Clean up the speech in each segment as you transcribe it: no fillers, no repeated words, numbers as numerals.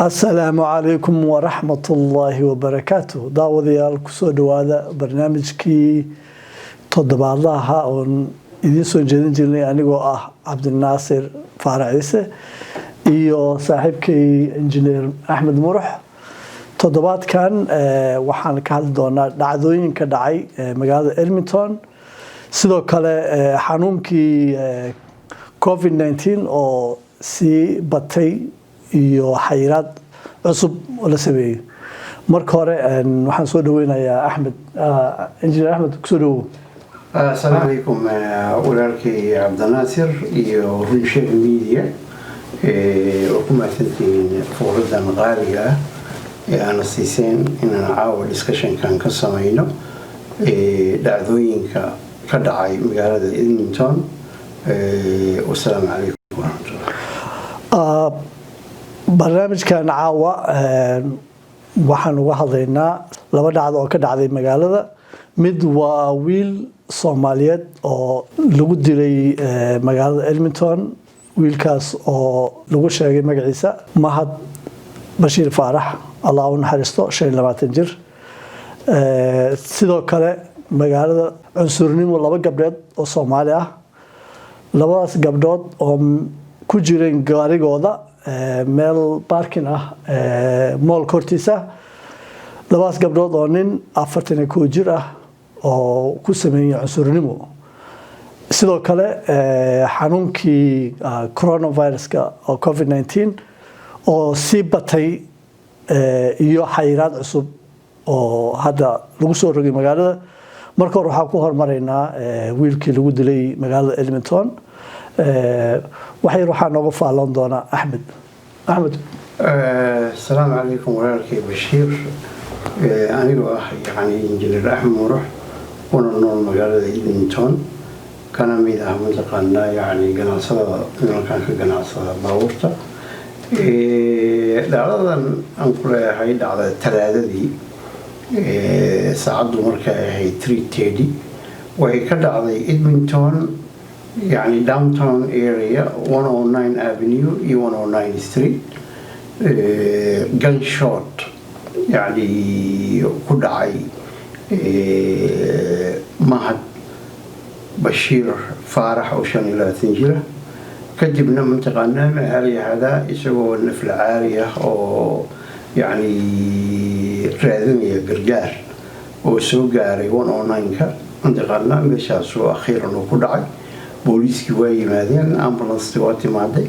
السلام عليكم ورحمة الله وبركاته داوديال كسو دوادا برنامجكي تoddobaadlaha oon idiin soo jeedin jirnay anigoo ah cabdinaasir faarac ciise iyo saaxiibkay injineer axmed murux toddobaadkan waxaan ka hadli doonaa dhacdooyinka dhacay magaalada Edmonton sidoo kale xanuunkii COVID-19 oo si batay iyo xayiraad cusub la sameeyay marka hore waxaan soo dhaweynayaa axmed injineer axmed kusoo dhawow السلام عليكم ولكن عبد الناصر ورنشير ميديا وكما تنتين فوردا غالية أنا سيسين إن أنا عاول ديسكشن كان كسمينه دعوين كدعاي مقالة إدمنتون والسلام عليكم ورحمة الله برنامج كان عاوة waxaan uga hadlaynaa laba dhacdo oo ka dhacday magaalada mid waa wiil Soomaaliyeed oo lagu dilay magaalada Edmonton wiilkaas oo lagu sheegay magaciisa Mahad Bashiir Faarax Allah u naxariisto 25 jir sidoo kale magaalada cunsurnimo laba gabdhood oo Soomaali ah labadaas gabdhood oo ku jireen gaarigooda meel parking ah mall kortiisa labadaas gabdhood oo nin 42 jir ah oo ku sameeyay cunsurnimo sidoo kale xanuunkii coronavirus-ka oo COVID-19 oo si batay iyo xayiraad cusub oo hadda lagu soo rogay magaalada marka hore waxaan ku hormaraynaa wiilkii lagu dilay magaalada Edmonton waxaan nooga faalan doonaa Axmed السلام عليكم ولكن بشير أنا يعني إنجيل أحمد مروح ونور مقالة إدمنتون كان ميدا منطقنا يعني جناصة كان في جناصة باورتا لعلنا أنقل هاي على الثلاثة دي ساعدوا مركا هاي تريد تيدي وهي كده على إدمنتون يعني downtown area 109 avenue e 109 street gunshot يعني كدعي مهد بشير فارح أو شان إلى تنجرة كجبنا منطقنا مهالي هذا يسوي النفل عارية أو يعني رادمية قرقار وسوقاري 109 كا منطقنا مشاسو أخيرا وكدعي بوليسكي way yimaadeen ambulance waa timaaday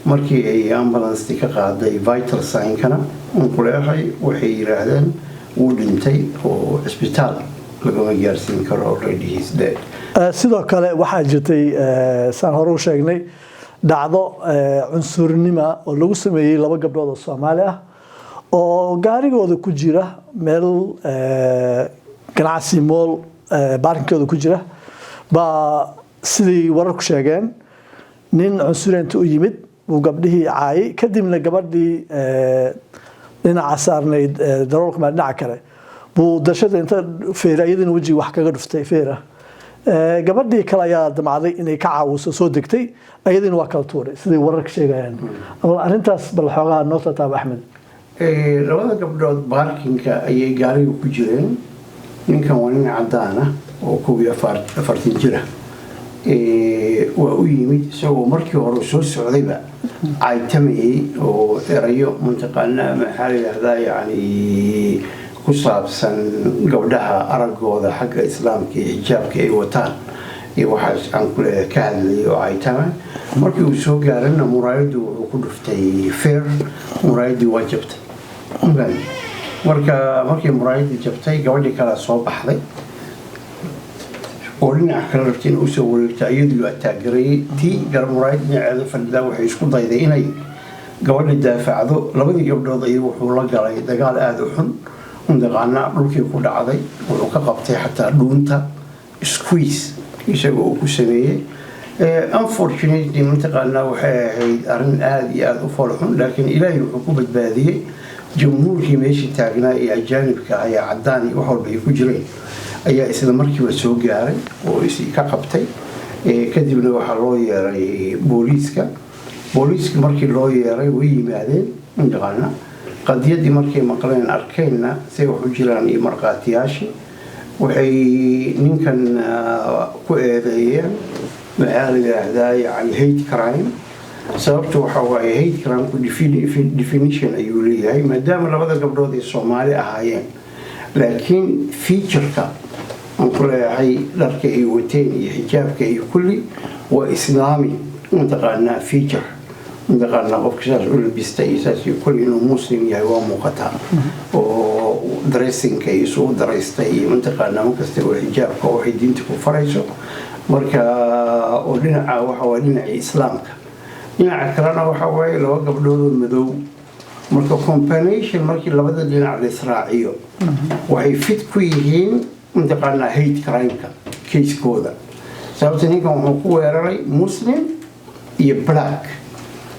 markii ay ambulance ka qaaday vital sign kana ku leeyahay waxay yiraahdeen uu dhintay oo isbitaal laga gaarsiin karo already is dead sidoo kale waxa jirtay saan hore u sheegnay dhacdo cunsurnimo oo lagu sameeyay laba gabdhood oo Soomaali ah oo gaarigooda ku jira meel ganacsi mall baarkooda ku jira ba sidii wararku sheegeen nin cunsuriyad u yimid uu gabdhihii caayay kadibna gabadhii dhinaca saarnayd daroolka ma dhinaca kale buu dashada inta feerayadina waji wax kaga dhuftay feera gabadhii kale ayaa damacday inay ka caawiso soo degtay ayadina waa kala tuuray sidii wararku sheegayaan ama arintaas bal xogaa noo taab Axmed labada gabdhood parkinka ayay gaariga ku jireen ninkan waa nin cadaan ah oo 14 jir ah waa u yimid isagoo markii hore soo socdayba caytamay oo erayo muntaqana maxaa yiraahdaa yani ku saabsan gabdhaha aragooda xagga islaamka iyo xijaabka ay wataan iyo waxa aan ku leeyahay ka hadlay oo caytama markii uu soo gaarayna muraayadu wuxuu ku dhuftay feer muraayadu waa jabtay markii muraayadu jabtay gabadhii kala soo baxday ورنا كلرتين أسوي تأييد التاجري تي جرمرايد نعذ فلا وحيش كل ضيدة إني قبل الدافع ذو لبدي قبل ضيء وحول جري دجال أذوحن وندقنا لوكي كل عضي ولوكقبتي حتى دونتا سكويز يسوي كسبية unfortunately منطقنا وحي أرن آدي أذوفرحن لكن إلى الحكومة بهذه جمهور ماشي تاجنا أجانب كأي عداني وحول بيكجرين ayaa isla markiiba soo gaaray oo isii ka qabtay kadibna waxa loo yeeray booliiska markii loo yeeray way yimaadeen indaqana qadiyadii markay maqleen arkeenna say wax u jiraan iyo markhaatiyaashii waxay ninkan ku eedeeyeen maxaa la yidhaahdaa yani hate crime sababtu waxa waaye hate crime-ku definition ayuu leeyahay maadaama labada gabdhood ay Soomaali ahaayeen laakiin feature-ka aan ku leeyahay dharka ay wateen iyo xijaabka iyo kulli waa islaami mataqaanaa feature mataqaanaa qofka saas u labista iyo saas iyo kulli inuu muslim yahay waa muuqataa oo dressinka iyo soo daraystay iyo mataqaanaa markasta oo xijaabka waxay diinta ku farayso marka oo dhinaca waxa waa dhinaca islaamka dhinaca kalena waxa waaye laba gabdhood oo madow marka combination markii labada dhinac la israaciyo waxay fit ku yihiin mataqaanaa hate crime-ka case-kooda sababta ninkan wuxuu ku weeraray muslim iyo black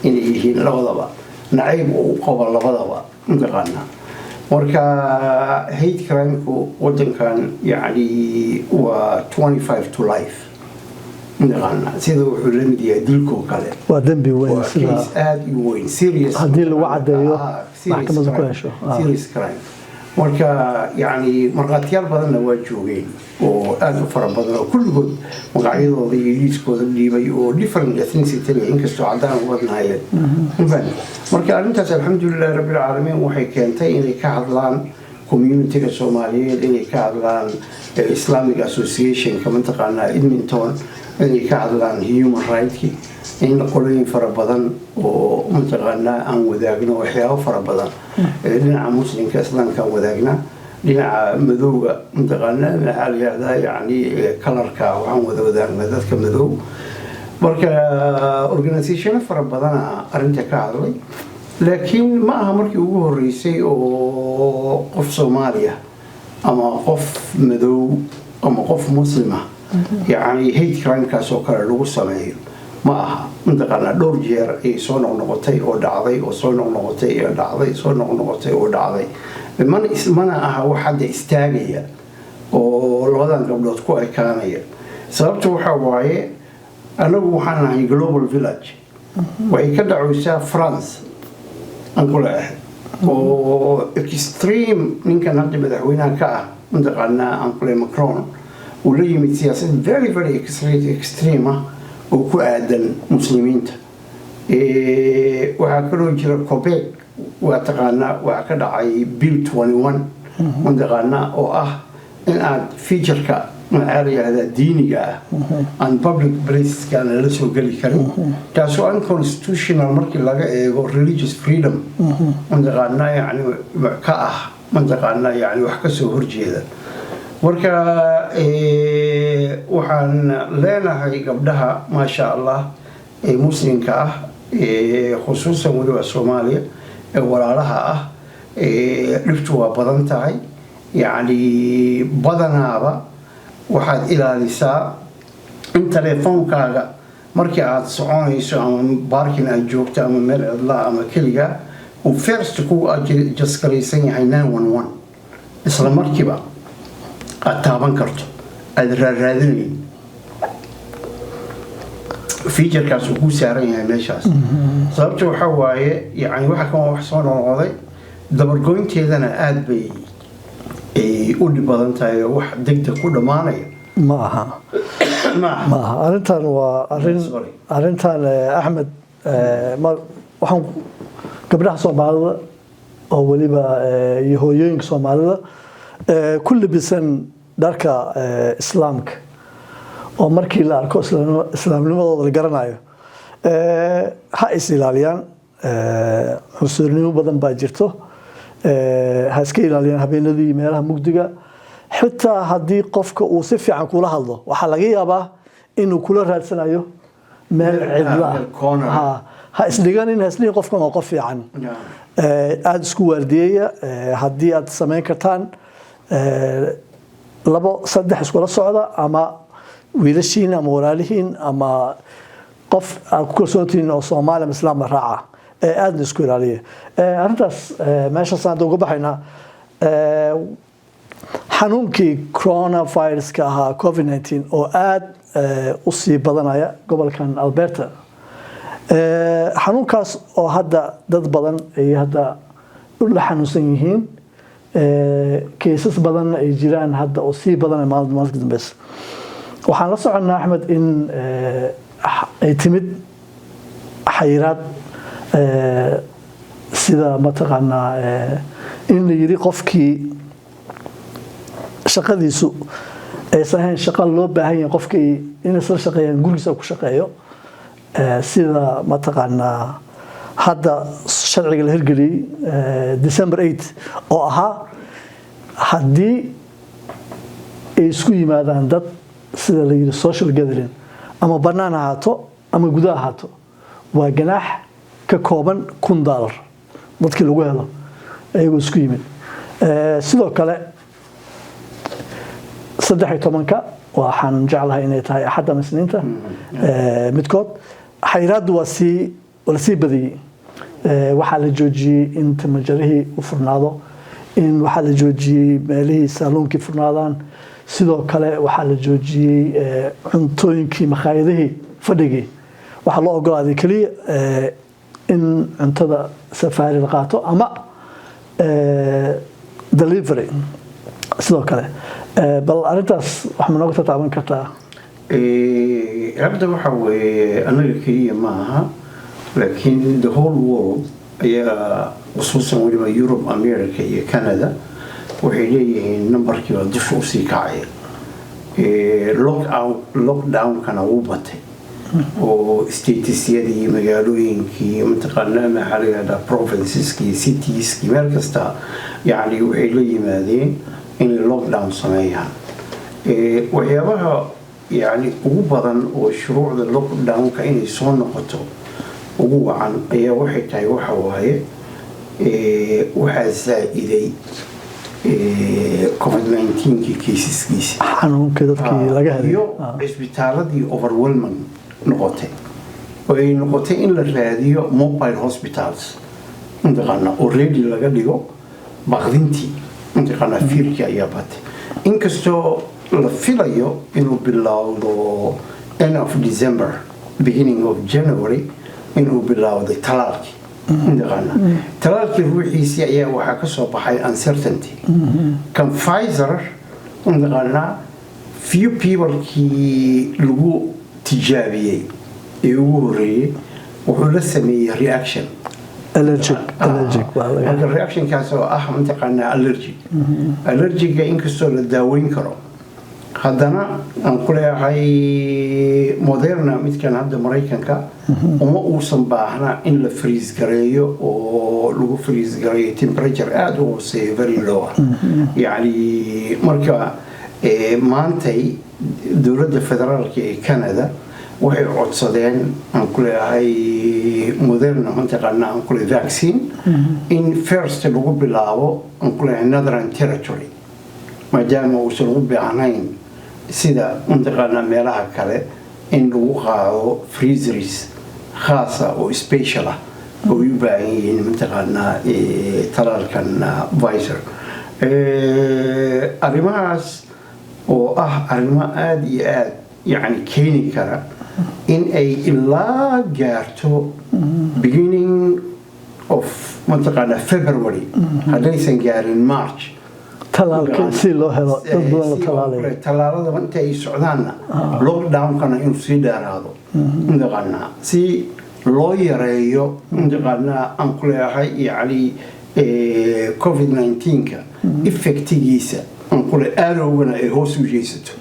inay yihiin labadaba nacayb uu qabo labadaba mataqaanaa marka hate crime-ku wadankan yani waa 25 to life mataqaanaa sida wuxuu la mid yahay dilkoo kale waa dembi weyn sida aad u weyn serious haddii lagu cadeeyo maxkamadda ku hesho serious crime marka yani markhaatiyaal badanna waa joogeen oo aad u fara badan oo kulligood magacyadooda iyo liiskooda dhiibay oo different ethnicity inkastoo caddaan u badnaayeen marka arrintaas alxamdulilahi rabbil caalamiin waxay keentay inay ka hadlaan community-ga Soomaaliyeed inay ka hadlaan Islamic Association-ka mataqaanaa Edmonton inay ka hadlaan human rights in qolooyin fara badan oo mataqaanaa aan wadaagno waxyaabo fara badan dhinaca muslimka islaamka wadaagna dhinaca madowga mataqaanaa maxaa la yidhaahdaa yani kalarka waxaan wada wadaagna dadka madow marka organisation fara badan arrinta ka hadlay laakiin ma aha markii ugu horeysay oo qof Soomaaliya ama qof madow ama qof muslima yani hate crime-kaas oo kale lagu sameeyo ma aha mataqaanaa dhowr jeer ay soo noqnoqotay oo dhacday oo soo noqnoqotay oo dhacday soo noqnoqotay oo dhacday mana aha wax hadda istaagaya oo labadan gabdhood ku ekaanaya sababtu waxa waaye anagu waxaan nahay global village waxay ka dhacaysaa France aan ku leeyahay oo extreme ninkan hadda madaxweynaha ka ah mataqaanaa aan ku leeyahay Macron uu la yimid siyaasad very very extreme ah oo ku aadan muslimiinta waxaa kaloo jira Quebec waa taqaanaa waxaa ka dhacay Bill 21 mataqaanaa oo ah in aad feature-ka maxaa la yidhaahdaa diiniga ah aan public places-ka la soo geli karin taasoo unconstitutional markii laga eego religious freedom mataqaanaa yani ka ah mataqaanaa yani wax ka soo horjeeda marka waxaan leenahay gabdhaha maasha Allah ee muslimka ah khusuusan waliba Soomaaliya ee walaalaha ah dhibtu waa badan tahay yani badanaaba waxaad ilaalisaa in telefoonkaaga markii aad soconayso ama baarkin aad joogto ama meel cidla ama keliga uu first ku jaskalaysan yahay 911 isla markiiba aad taaban karto aad raadinayn feature-kaas uu ku saaran yahay meeshaas sababta waxa waaye yani waxa kan wax soo noqday dabargoynteedana aad bay u dhib badan tahay wax degdeg ku dhamaanaya ma aha arrintan waa arrintan Axmed waxaan gabdhaha Soomaalida oo waliba iyo hooyooyinka Soomaalida ku labisan dharka islaamka oo markii la arko islaamnimadooda la garanayo ha is ilaaliyaan xusuurnimo badan baa jirto ha iska ilaaliyaan habeenadii meelaha mugdiga xitaa haddii qofka uu si fiican kula hadlo waxaa laga yaabaa inuu kula raadsanayo meel cidla ha isdhiganin ha isdhihin qofkan waa qof fiican aada isku waardiyeeya haddii aad samayn kartaan 2-3 iskula socda ama wiilashiin ama walaalihiin ama qof aad ku kalsoontihiin oo Soomaali ama Islaam raaca aadna isku ilaaliya arrintaas meeshaas aan uga baxaynaa xanuunkii coronavirus-ka ahaa COVID-19 oo aad u sii badanaya gobolkan Alberta xanuunkaas oo hadda dad badan ay hadda la xanuunsan yihiin keesas badanna ay jiraan hadda oo sii badan maalinka dambeysa waxaan la soconnaa Axmed in ay timid xayiraad sida mataqaanaa in la yiri qofkii shaqadiisu aysan ahayn shaqo loo baahan yahay qofkii in isla shaqeeyaan gurigiisa ku shaqeeyo sida mataqaanaa hadda sharciga la hirgeliyay December 8 oo ahaa haddii ay isku yimaadaan dad sida la yiri social gathering ama bannaan ahaato ama gudaha ahaato waa ganaax ka kooban $1,000 dadkii lagu helo ayagoo isku yimid sidoo kale 13 waxaan jeclahay inay tahay axadda isniinta midkood xayiraadu waa sii badiyay waxaa la joojiyay in tamajarihii u furnaado in waxaa la joojiyay meelihii saaloonkii furnaadaan sidoo kale waxaa la joojiyay cuntooyinkii makhaayadihii fadhigii waxaa loo ogolaaday kaliya in cuntada safaari la qaato ama delivery sidoo kale bal arintaas wax ma nooga taaban kartaa hadda waxa weeye anaga kaliya ma aha laakiin the whole world ayaa khusuusan waliba Europe America iyo Canada waxay leeyihiin numbarkii oo dusha u sii kacay lockdown kana uu batay oo statesyadii magaalooyinkii mataqaanaa maxalliga provinceski citieski meel kasta yani waxay la yimaadeen in lockdown sameeyaan waxyaabaha yani ugu badan oo shuruucda lockdownka inay soo noqoto ugu wacan ayaa waxay tahay waxa waaye waxaa zaa'iday COVID-19 caseskiisa xanuunka dadkii laga helay iyo isbitaaladii overwhelming noqotay oo ay noqotay in la raadiyo mobile hospitals intaqaana already laga dhigo baqdintii intaqaana fiirkii ayaa batay inkastoo la filayo inuu bilowdo end of December beginning of January inuu bilowday talaalkii intaqaana talaalkii ruuxiisii ayaa waxaa ka soo baxay uncertainty kan Pfizer intaqaana few people kii lagu tijaabiyey ee ugu horeeyay wuxuu la sameeyay reaction allergic reaction kaas oo ah intaqaana allergiga inkastoo la daaweyn karo haddana aan ku leeyahay Moderna midkan hadda Mareykanka uma uusan baahna in la freeze gareeyo oo lagu freeze gareeyo temperature aad u hooseeyo very low yani marka maantay dowladda federaalka ee Canada waxay codsadeen aan ku leeyahay Moderna intaqaana aan ku leeyahay vaccine in first lagu bilaabo aan ku leeyahay Northern Territory maadaama uusan u baahnayn sida intaqaana meelaha kale in lagu qaado freezers khaasa oo special ah oo u baahan yihiin intaqaana talaalkan Pfizer arrimahaas oo ah arrimo aad iyo aad yani keeni kara in ay ilaa gaarto beginning of intaqaana February haddaysan gaarin March talaalka si loo helo dad badan la talaalayo talaalada inta ay socdaanna lockdown-kana inuu sii dheeraado intaqaana si loo yareeyo intaqaana aan ku leeyahay yani COVID-19ka effectigiisa aan ku leeyahay aadowgana ay hoos u jeesato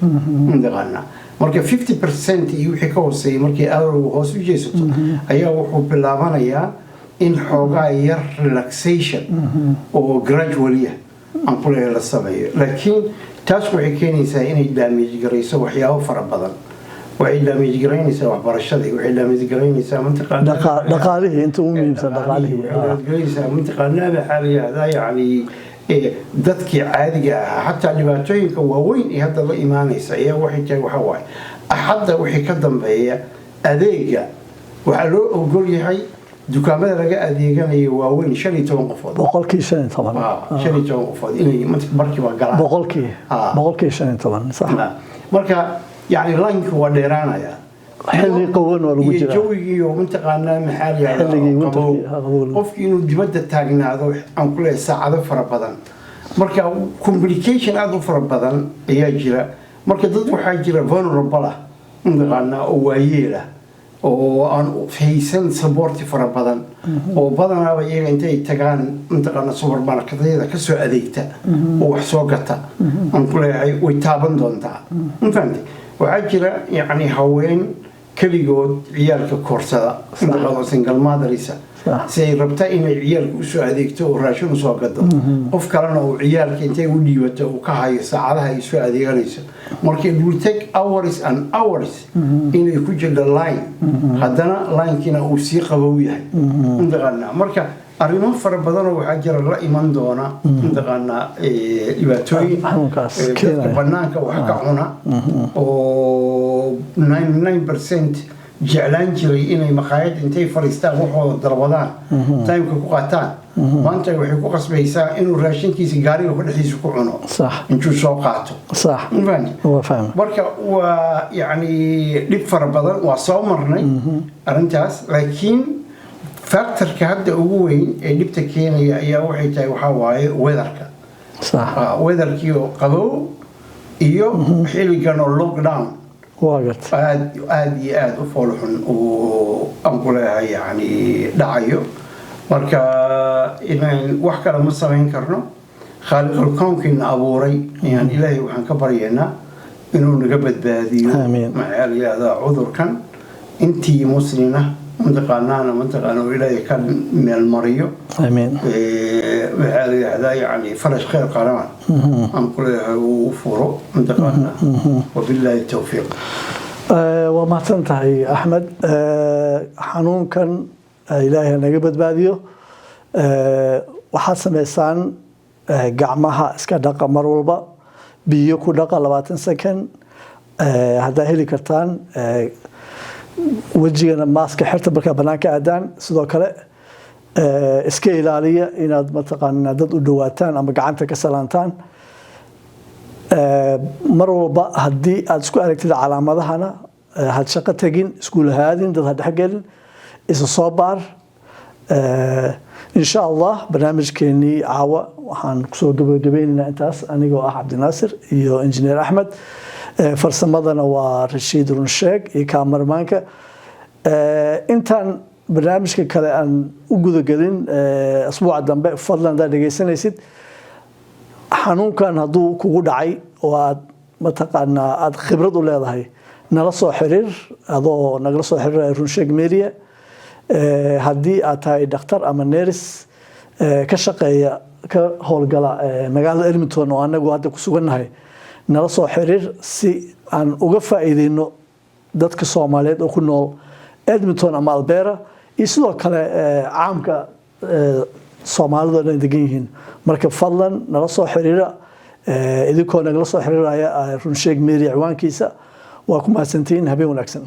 intaqaana marka 50% iyo wixii ka hooseeyay markii aadowga hoos u jeesato ayaa wuxuu bilaabanayaa in xoogaa yar relaxation oo gradually aan ku leeyahay la sameeyo laakiin taas waxay keenaysaa inay damage garayso waxyaabo fara badan waxay damage garaynaysaa waxbarashadii waxay damage garaynaysaa mantaqaana dhaqaalihii inta ugu muhiimsan dhaqaalihii garaynaysaa mantaqaana maxalliga yani dadkii caadiga ah xataa dhibaatooyinka waaweyn ee hadda la imaanaysa ayaa waxay tahay waxa waaye axadda wixii ka dambeeya adeega waxaa loo ogol yahay dukaamada laga adeeganayo waaweyn 15 qofood boqolkii 15 15 qofood inay markiiba galaan boqolkii 15 sax marka yani line waa dheeraanaya xilli qaboon waa lagu jiraa jawigii oo mataqaanaa maxaa la xilligii yidhahdaa winterkii qofkii inuu dibadda taagnaado aan ku leeyahay saacado fara badan marka complication aad u fara badan ayaa jira marka dad waxaa jira vulnerable ah mataqaanaa oo waayeel ah oo aan haysan saboorti fara badan oo badanaaba iyaga intay tagaan mataqaanaa supermarketyada ka soo adeegta oo wax soo gata aan ku leeyahay way taaban doontaa ma fahamtay waxaa jira yacni haween keligood ciyaalka koorsada mataqaanaa single motherisa si ay rabta inay ciyaalka u soo adeegto oo raashin u soo gado qof kalena uu ciyaalka intay u dhiibato uu ka hayo saacadaha ay soo adeeganayso marka it will take hours and hours inay ku jirto line haddana linekiina uu sii qabow yahay mataqaanaa marka arrimo fara badanoo waxaa jira la iman doona mataqaanaa dhibaatooyin dadka banaanka wax ka cuna oo 99% jeclaan jiray inay maqaayad intay fadhiistaan waxooda dalbadaan timeka ku qaataan maanta waxay ku qasbaysaa inuu raashinkiisa gaariga ku dhexdiisa ku cuno intuu soo qaato marka waa yacni dhib fara badan waa soo marnay arrintaas laakiin factorka hadda ugu weyn ee dhibta keenaya ayaa waxay tahay waxaa waaye weatherka weatherkii oo qabow iyo xilligan oo lockdown aad iyo aad u foolxun oo aan ku leeyahay yani dhacayo marka inaan wax kale ma samayn karno khaaliqul kownkiina abuuray yani ilaahay waxaan ka baryaynaa inuu naga badbaadiyo maxaa la yidhahdaa cudurkan intii muslina mataqaanaana oo ilaahay ka meel mariyo waxaa la yidhahdaa yani farash khayr qaraan aan ku leeyahay uu furo mataqaanaa wabilaahi towfiiq waa mahadsan tahay axmed xanuunkan ilaahay naga badbaadiyo waxaad samaysaan gacmaha iska dhaqa mar walba biyo ku dhaqa 20 second haddaa heli kartaan wejigana maaska xirta markaa banaanka aadaan sidoo kale iska ilaaliya inaad mataqaanaa dad u dhawaataan ama gacanta ka salaantaan mar walba haddii aad isku aragtid calaamadahana had shaqo tegin iskuul haadin dad ha dhexgelin isa soo baar insha allah barnaamijkeenii caawa waxaan kusoo gabagabaynaynaa intaas anigoo ah cabdinaasir iyo injineer axmed farsamadana waa rashiid runsheeg iyo kaamarmaanka intaan barnaamijka kale aan u gudagelin asbuuca dambe fadlan haddaad dhegaysanaysid xanuunkan hadduu kugu dhacay oo aad mataqaanaa aad khibrad u leedahay nala soo xiriir adoo nagala soo xiriiraya runsheeg media haddii aad tahay dhakhtar ama neris ka shaqeeya ka howlgala magaalada Edmonton oo anagu hadda ku sugannahay nala soo xiriir si aan uga faa'iideyno dadka Soomaaliyeed oo ku nool Edmonton ama Alberta iyo sidoo kale caamka Soomaalida oo degan yihiin marka fadlan nala soo xiriira idinkoo nagala soo xiriiraya runsheeg media ciwaankiisa waa ku mahadsantihiin habeen wanaagsan